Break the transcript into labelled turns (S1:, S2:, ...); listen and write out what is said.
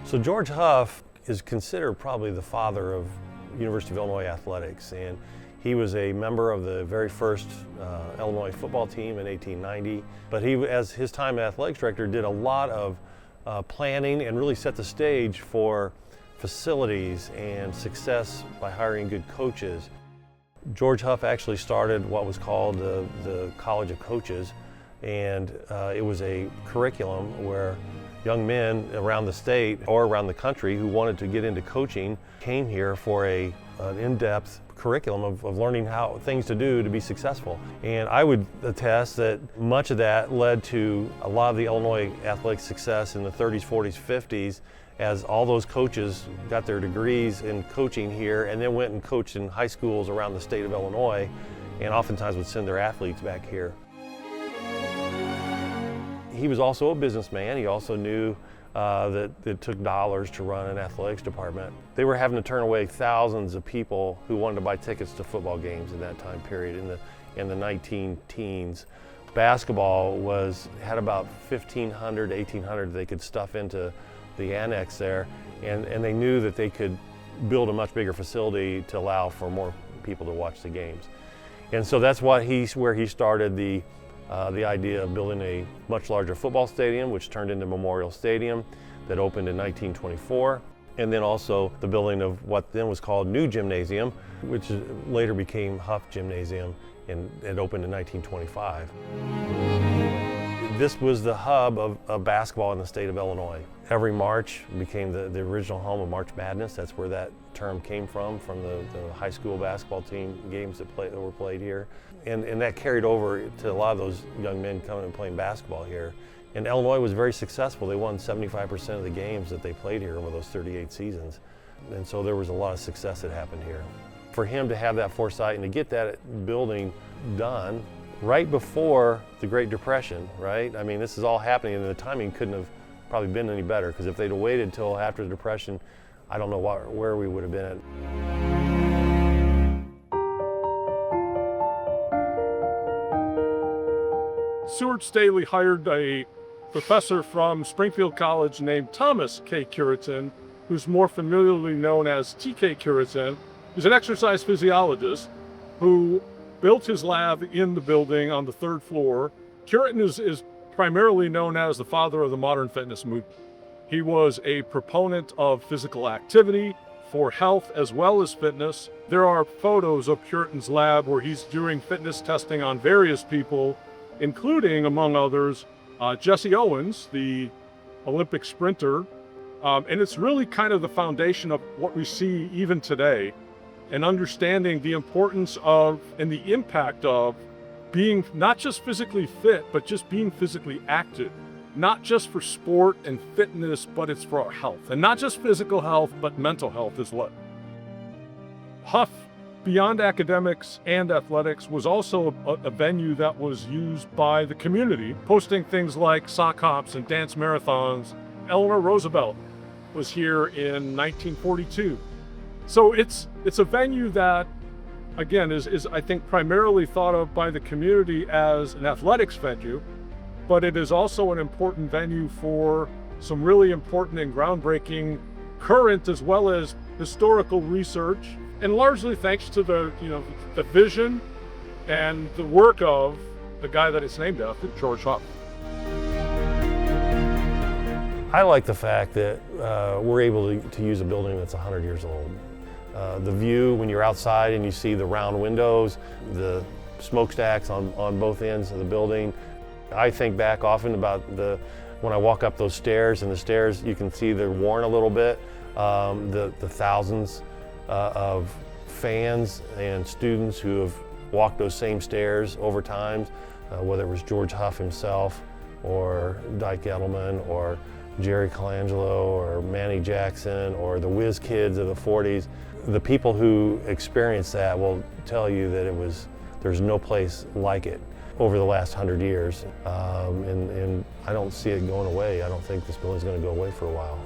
S1: So George Huff is considered probably the father of University of Illinois athletics, and he was a member of the very first Illinois football team in 1890. But he, as his time as athletics director, did a lot of planning and really set the stage for facilities and success by hiring good coaches. George Huff actually started what was called the College of Coaches, and it was a curriculum where young men around the state or around the country who wanted to get into coaching came here for an in-depth curriculum of learning how things to do to be successful. And I would attest that much of that led to a lot of the Illinois athletic success in the 30s, 40s, 50s, as all those coaches got their degrees in coaching here and then went and coached in high schools around the state of Illinois, and oftentimes would send their athletes back here. He was also a businessman. He also knew that it took dollars to run an athletics department. They were having to turn away thousands of people who wanted to buy tickets to football games in that time period in the 19-teens. Basketball had about 1,500 to 1,800 they could stuff into the annex there, and they knew that they could build a much bigger facility to allow for more people to watch the games. And so that's where he started the idea of building a much larger football stadium, which turned into Memorial Stadium, that opened in 1924, and then also the building of what then was called New Gymnasium, which later became Huff Gymnasium, and it opened in 1925. This was the hub of basketball in the state of Illinois. Every March became the original home of March Madness. That's where that term came from the high school basketball team games that were played here. And that carried over to a lot of those young men coming and playing basketball here. And Illinois was very successful. They won 75% of the games that they played here over those 38 seasons. And so there was a lot of success that happened here. For him to have that foresight and to get that building done right before the Great Depression, right? I mean, this is all happening, and the timing couldn't have probably been any better, because if they'd have waited until after the Depression, I don't know where we would have been at.
S2: Seward Staley hired a professor from Springfield College named Thomas K. Curitin, who's more familiarly known as T.K. Curitin. He's an exercise physiologist who built his lab in the building on the third floor. Curitin is primarily known as the father of the modern fitness movement. He was a proponent of physical activity for health as well as fitness. There are photos of Curitin's lab where he's doing fitness testing on various people, including, among others, Jesse Owens, the Olympic sprinter. And it's really kind of the foundation of what we see even today, and understanding the importance of and the impact of being not just physically fit, but just being physically active. Not just for sport and fitness, but it's for our health. And not just physical health, but mental health as well. Huff, beyond academics and athletics, was also a venue that was used by the community, posting things like sock hops and dance marathons. Eleanor Roosevelt was here in 1942. So it's a venue that, again, is I think primarily thought of by the community as an athletics venue, but it is also an important venue for some really important and groundbreaking current as well as historical research, and largely thanks to the vision and the work of the guy that it's named after, George Huff.
S1: I like the fact that we're able to use a building that's 100 years old. The view when you're outside and you see the round windows, the smokestacks on both ends of the building. I think back often about when I walk up those stairs, and the stairs you can see they're worn a little bit. The thousands of fans and students who have walked those same stairs over time, whether it was George Huff himself or Dyke Edelman or Jerry Colangelo or Manny Jackson or the Whiz Kids of the 40s. The people who experienced that will tell you that there's no place like it over the last 100 years. And I don't see it going away. I don't think this building's going to go away for a while.